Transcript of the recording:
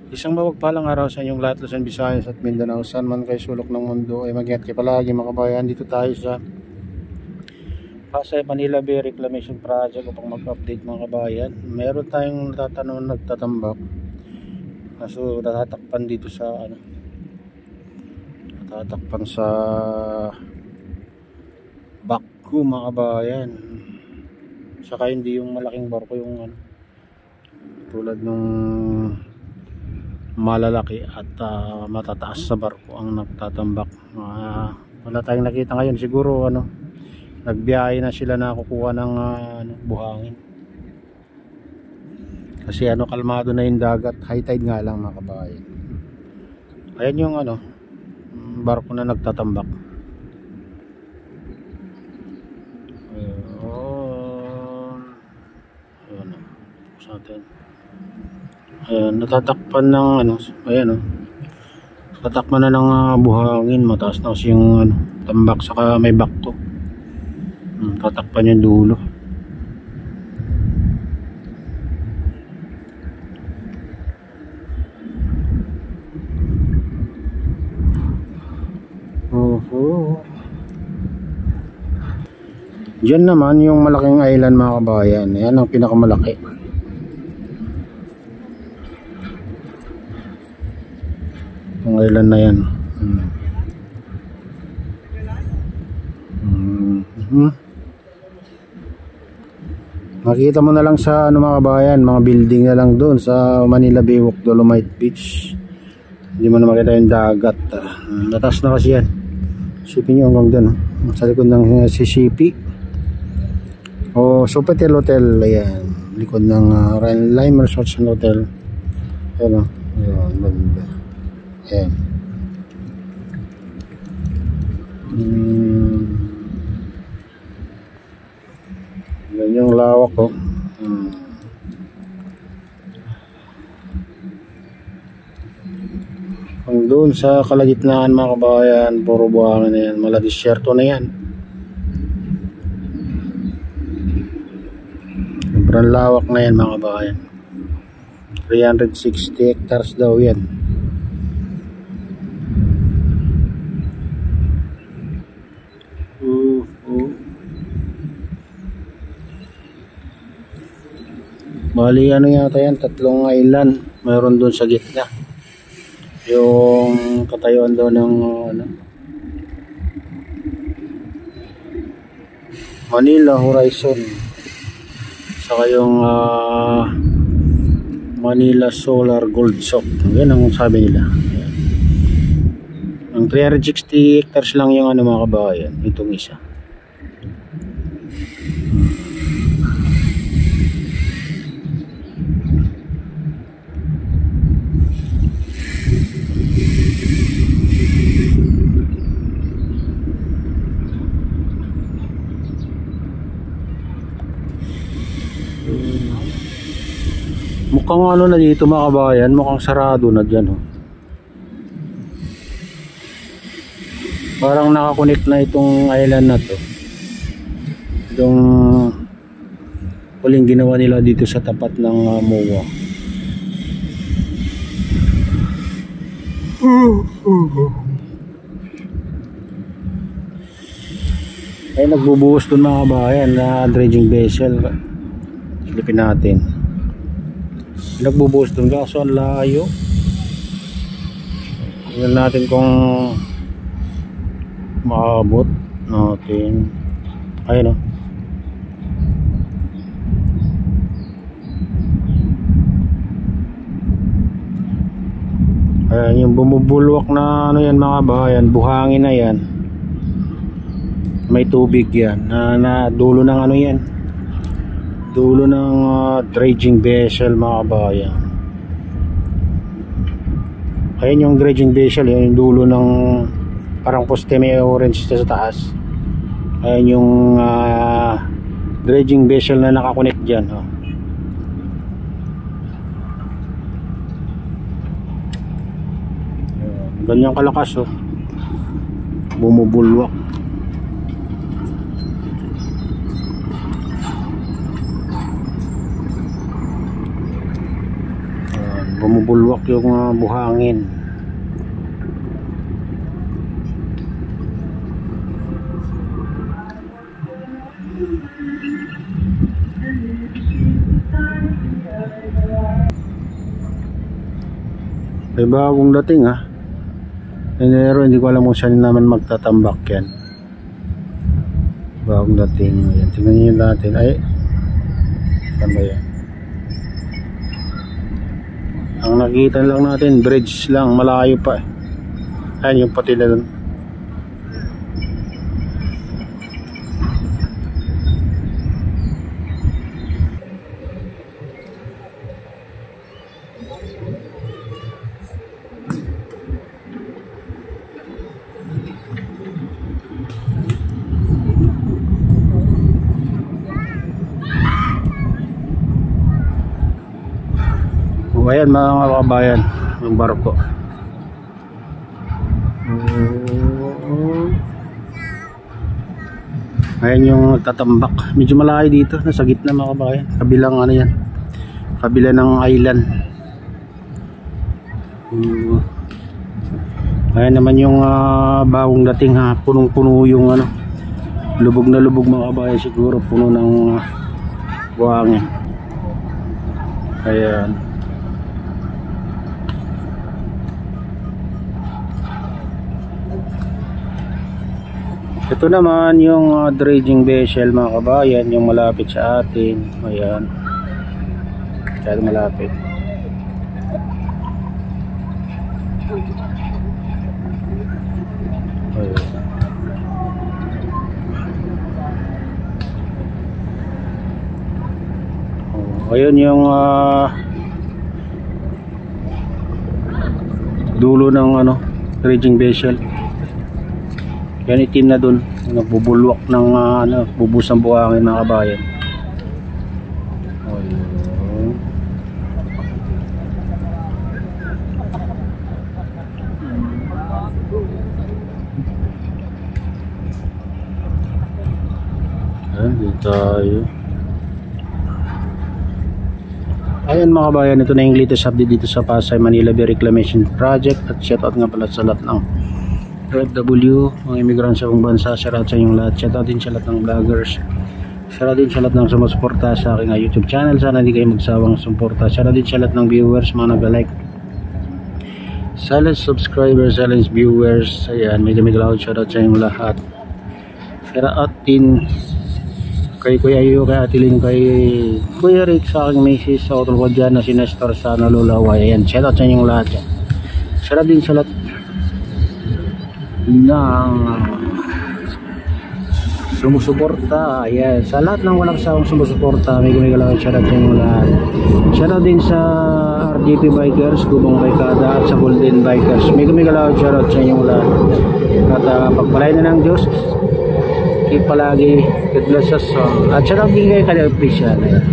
Isang mapagpalang araw sa inyong lahat, Luzon, Visayas at Mindanao. Saan man kayo sulok ng mundo ay mag-ingat kayo palagi mga kabayan. Dito tayo sa Pasay Manila Bay Reclamation Project upang mag-update mga kabayan. Meron tayong nagtatambak. So natatakpan dito sa natatakpan sa Baku mga kabayan. Saka hindi yung malaking barko, yung tulad nung malalaki at matataas sa barko ang nagtatambak. Wala tayong nakita ngayon, siguro nagbiyahe na sila na kukuha ng buhangin kasi kalmado na yung dagat, high tide nga lang mga kabayan. Ayan yung barko na nagtatambak. Ayan, sa atin. Ayan, natatakpan ng tatakpan na ng buhangin. Mataas na kasi yung tambak, saka may bakto. Tatakpan yung dulo. Diyan naman yung malaking island mga kabayan. Ayan ang pinakamalaki. Ang island na yan. Makita mo na lang sa mga kabayan, mga building na lang doon sa Manila Bay Walk, Dolomite Beach. Hindi mo na makita yung dagat. Natas na kasi yan. Sipin nyo hanggang doon, sa likod ng CCP o Sofitel Hotel. Ayan, likod ng Lime Resort and Hotel. Ayan, ayan. Yan yung lawak ko. Ang doon sa kalagitnaan mga kabayan, puro buhangin na yan, maladisyerto na yan. Sobrang lawak na yan mga kabayan. 360 hectares daw yan. Bali yata yan, 3 island mayroon doon sa gitna. Yung katayuan doon ng Manila Horizon, saka yung Manila Solar Gold Sock. Yan ang sabi nila. Ayan. Ang 360 hectares lang yung mga kabayan, itong isa. Mukhang na dito mga kabayan, mukhang sarado na dyan. Parang nakakonect na itong island na to. Itong huling ginawa nila dito sa tapat ng MOA. Ay, nagbubuhos dun mga kabayan na dredging vessel. Silipin natin. Nagbubuhos dun, kaso ang layo. Tingnan natin kung maabot natin. Ayun ayan yung bumubulwak na yan mga bayan, buhangin na yan. May tubig yan na dulo ng yan, dulo ng dredging vessel mga kabayan. Ayun yung dredging vessel, yun yung dulo ng parang poste may orange sa taas. Ayun yung dredging vessel na nakakonect dyan. Ganyan kalakas bumubulwak. bumubulwak yung buhangin. May bagong dating ha. Enero, hindi ko alam kung saan naman magtatambak yan. Bagong dating. Ayan, tingnan nyo natin. Ay, saan ba yan? Ang nakita lang natin, bridge lang, malayo pa. Ayan yung pati na dun. Ayan mga kabayan, yung barko. Ayan yung tatambak. Medyo malayo dito, nasa gitna mga kabayan. Kabilang ano yan, kabila ng island. Ayan naman yung bagong dating ha. Punong-puno yung ano, lubog na lubog mga kabayan. Siguro puno ng buhangin. Ayan. Ito naman yung dredging vessel mga kabayan, yung malapit sa atin. Ayan, masyado malapit. Ayan. Ayun yung dulo ng ano, dredging vessel. Yan itim na dun, nagbubulwak ng ano, bubusang buhangin mga kabayan. Ayan, dito tayo. Ayan mga kabayan, ito na yung latest update dito sa Pasay Manila Bay Reclamation Project. At shoutout nga pala sa lahat ng OFW, mga immigrant sa buong bansa. Shoutout sa inyong lahat. Shoutout din sa lahat ng vloggers. Shoutout din sa lahat ng sumusuporta sa aking YouTube channel. Sana hindi kayo magsawang suporta. Shoutout din sa lahat ng viewers, mga nag-like, silent subscribers, silent viewers. Ayan, may loud shoutout sa inyong lahat. Shoutout din kay Kuya Ayo, kay Atilin, kay Kuya Rick, sa aking misis, sa utol ko dyan na si Nestor sa Nalulaway. Ayan, shoutout sa inyong lahat. Shoutout din sa lahat ng sumusuporta. Ayan, sa lahat ng walang sawang sumusuporta, may gumigalang shoutout sa inyong lahat. Shoutout din sa RGP Bikers, Gubong Baykada, at sa Golden Bikers, may gumigalang shoutout sa inyong lahat. At pagpalain na ng Diyos, keep palagi, God bless us all. At shoutout din kayo kay Official. Ayan.